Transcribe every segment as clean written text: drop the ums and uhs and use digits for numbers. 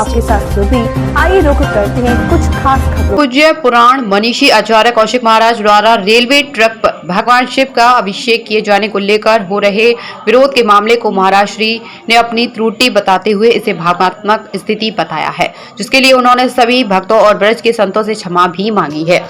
आपके साथ जुड़ी। आइए रुक करते हैं कुछ खास खबरों। पूज्य पुराण मनीषी आचार्य कौशिक महाराज द्वारा रेलवे ट्रैक पर भगवान शिव का अभिषेक किए जाने को लेकर हो रहे विरोध के मामले को महाराज श्री ने अपनी त्रुटि बताते हुए इसे भावनात्मक स्थिति बताया है, जिसके लिए उन्होंने सभी भक्तों और ब्रज के संतों से क्षमा भी मांगी है।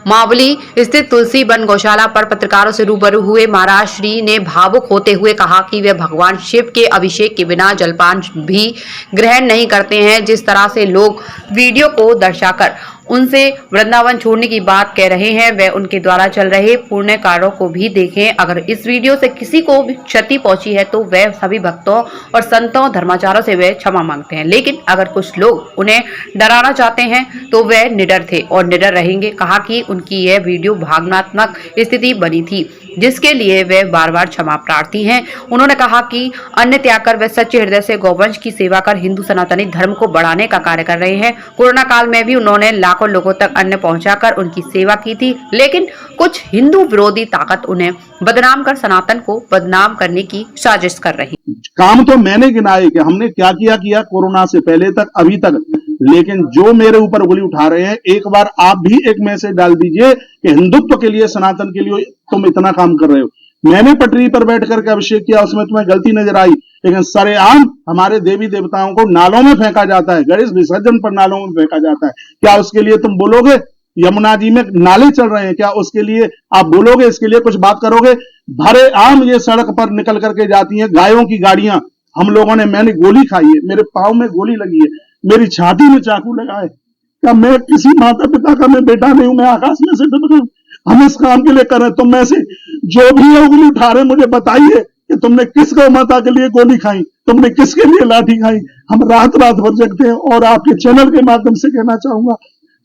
मावली स्थित तुलसी वन गौशाला पर पत्रकारों से रूबरू हुए महाराज श्री ने भावुक होते हुए कहा कि वे भगवान शिव के अभिषेक के बिना जलपान भी ग्रहण नहीं करते हैं। जिस तरह से लोग वीडियो को दर्शाकर उनसे वृंदावन छोड़ने की बात कह रहे हैं, वह उनके द्वारा चल रहे पुण्य कार्यों को भी देखें। अगर इस वीडियो से किसी को भी क्षति पहुंची है तो वह सभी भक्तों और संतों धर्माचार्यों से वह क्षमा मांगते हैं, लेकिन अगर कुछ लोग उन्हें डराना चाहते हैं तो वह निडर थे और निडर रहेंगे। कहा कि उनकी यह वीडियो भावनात्मक स्थिति बनी थी, जिसके लिए वे बार बार क्षमा प्रार्थी हैं। उन्होंने कहा कि अन्न त्याग कर वे सच्चे हृदय से गौवंश की सेवा कर हिंदू सनातनी धर्म को बढ़ाने का कार्य कर रहे हैं। कोरोना काल में भी उन्होंने लाखों लोगों तक अन्न पहुंचाकर उनकी सेवा की थी, लेकिन कुछ हिंदू विरोधी ताकत उन्हें बदनाम कर सनातन को बदनाम करने की साजिश कर रही। काम तो मैंने गिनाए कि हमने क्या किया कोरोना से पहले तक अभी तक, लेकिन जो मेरे ऊपर उंगली उठा रहे हैं, एक बार आप भी एक मैसेज डाल दीजिए कि हिंदुत्व के लिए, सनातन के लिए तुम इतना काम कर रहे हो। मैंने पटरी पर बैठ करके अभिषेक किया, उसमें तुम्हें गलती नजर आई, लेकिन सरेआम हमारे देवी देवताओं को नालों में फेंका जाता है, गणेश विसर्जन पर नालों में फेंका जाता है। क्या उसके लिए तुम बोलोगे? यमुना जी में नाले चल रहे हैं, क्या उसके लिए आप बोलोगे? इसके लिए कुछ बात करोगे? भरे आम ये सड़क पर निकल करके जाती हैं गायों की गाड़ियां। हम लोगों ने, मैंने गोली खाई है, मेरे पांव में गोली लगी है, मेरी छाती में चाकू लगा है। क्या मैं किसी माता पिता का मैं बेटा नहीं हूं? मैं आकाश में से टपका हूं? हम इस काम के लिए कर रहे हैं। तुम में से जो भी उंगली उठा रहे, मुझे बताइए कि तुमने किस गौ माता के लिए गोली खाई, तुमने किसके लिए लाठी खाई। हम रात रात भर जगते हैं और आपके चैनल के माध्यम से कहना चाहूंगा,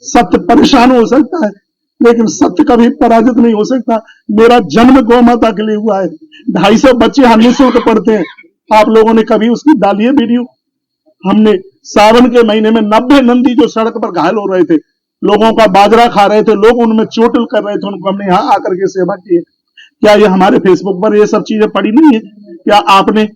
सत्य परेशान हो सकता है लेकिन सत्य कभी पराजित नहीं हो सकता। मेरा जन्म गौ माता के लिए हुआ है। 250 बच्चे हम निःशुल्क पढ़ते हैं। आप लोगों ने कभी उसकी डाली है वीडियो? हमने सावन के महीने में 90 नंदी जो सड़क पर घायल हो रहे थे, लोगों का बाजरा खा रहे थे, लोग उनमें चोटिल कर रहे थे, उनको हमने यहाँ आकर के सेवा की है। क्या ये हमारे फेसबुक पर ये सब चीजें पड़ी नहीं है? क्या आपने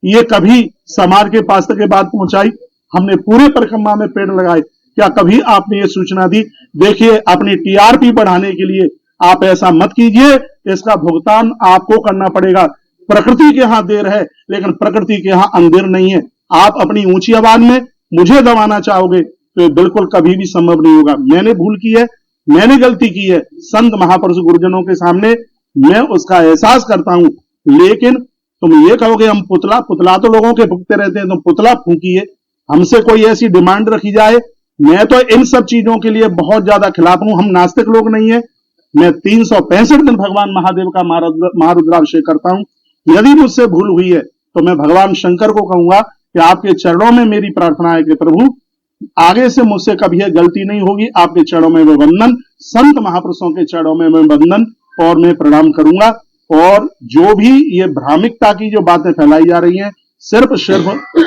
ये कभी समाज के पास तक ये बात पहुंचाई? हमने पूरे परिक्रमा में पेड़ लगाए, क्या कभी आपने ये सूचना दी? देखिए, अपनी टीआरपी बढ़ाने के लिए आप ऐसा मत कीजिए, इसका भुगतान आपको करना पड़ेगा। प्रकृति के यहाँ देर है, लेकिन प्रकृति के यहाँ अंधेर नहीं है। आप अपनी ऊंची आवाज में मुझे दबाना चाहोगे तो ये बिल्कुल कभी भी संभव नहीं होगा। मैंने भूल की है, मैंने गलती की है, संत महापुरुष गुरुजनों के सामने मैं उसका एहसास करता हूं, लेकिन तुम ये कहोगे हम पुतला तो लोगों के फूकते रहते हैं, तुम पुतला फूकिए। हमसे कोई ऐसी डिमांड रखी जाए, मैं तो इन सब चीजों के लिए बहुत ज्यादा खिलाफ हूं। हम नास्तिक लोग नहीं है। मैं 365 दिन भगवान महादेव का महारुद्राभिषेक करता हूं। यदि मुझसे भूल हुई है तो मैं भगवान शंकर को कहूंगा कि आपके चरणों में मेरी प्रार्थना है कि प्रभु आगे से मुझसे कभी यह गलती नहीं होगी। आपके चरणों में मैं वंदन, संत महापुरुषों के चरणों में मैं वंदन और मैं प्रणाम करूंगा। और जो भी ये भ्रामिकता की जो बातें फैलाई जा रही हैं, सिर्फ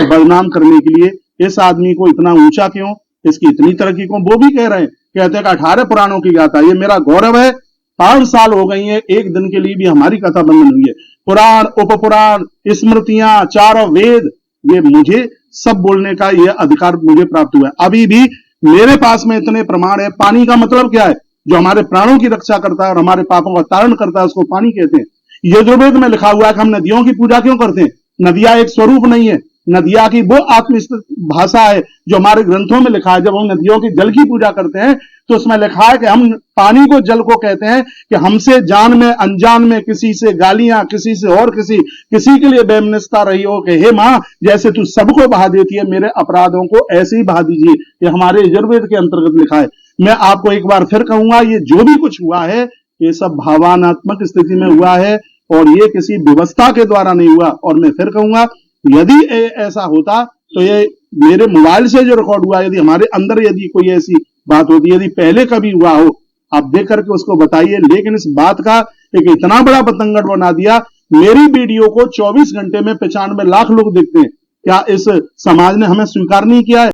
बदनाम करने के लिए, इस आदमी को इतना ऊंचा क्यों, इसकी इतनी तरक्की को वो भी कह रहे हैं, कहते हैं कि 18 पुराणों की गाथा। ये मेरा गौरव है। 5 साल हो गई है, एक दिन के लिए भी हमारी कथा बंद हुई है। पुराण, उपपुराण, स्मृतियां, चारों वेद, ये मुझे सब बोलने का ये अधिकार मुझे प्राप्त हुआ है। अभी भी मेरे पास में इतने प्रमाण है। पानी का मतलब क्या है? जो हमारे प्राणों की रक्षा करता है और हमारे पापों का तारण करता है, उसको पानी कहते हैं। यजुर्वेद में लिखा हुआ है कि हम नदियों की पूजा क्यों करते हैं? नदियां एक स्वरूप नहीं है, नदिया की वो आत्मस्थित भाषा है जो हमारे ग्रंथों में लिखा है। जब हम नदियों की जल की पूजा करते हैं तो उसमें लिखा है कि हम पानी को, जल को कहते हैं कि हमसे जान में अनजान में किसी से गालियां, किसी से और किसी के लिए बेमिन्नता रही हो कि हे मां, जैसे तू सबको बहा देती है, मेरे अपराधों को ऐसे ही बहा दीजिए। ये हमारे यजुर्वेद के अंतर्गत लिखा है। मैं आपको एक बार फिर कहूंगा, ये जो भी कुछ हुआ है ये सब भावनात्मक स्थिति में हुआ है और ये किसी व्यवस्था के द्वारा नहीं हुआ। और मैं फिर कहूंगा, यदि ऐसा होता तो ये मेरे मोबाइल से जो रिकॉर्ड हुआ, यदि हमारे अंदर यदि कोई ऐसी बात होती, यदि पहले कभी हुआ हो, आप देख करके उसको बताइए। लेकिन इस बात का एक इतना बड़ा बतंगड़ बना दिया। मेरी वीडियो को 24 घंटे में 95 लाख लोग देखते हैं। क्या इस समाज ने हमें स्वीकार नहीं किया है?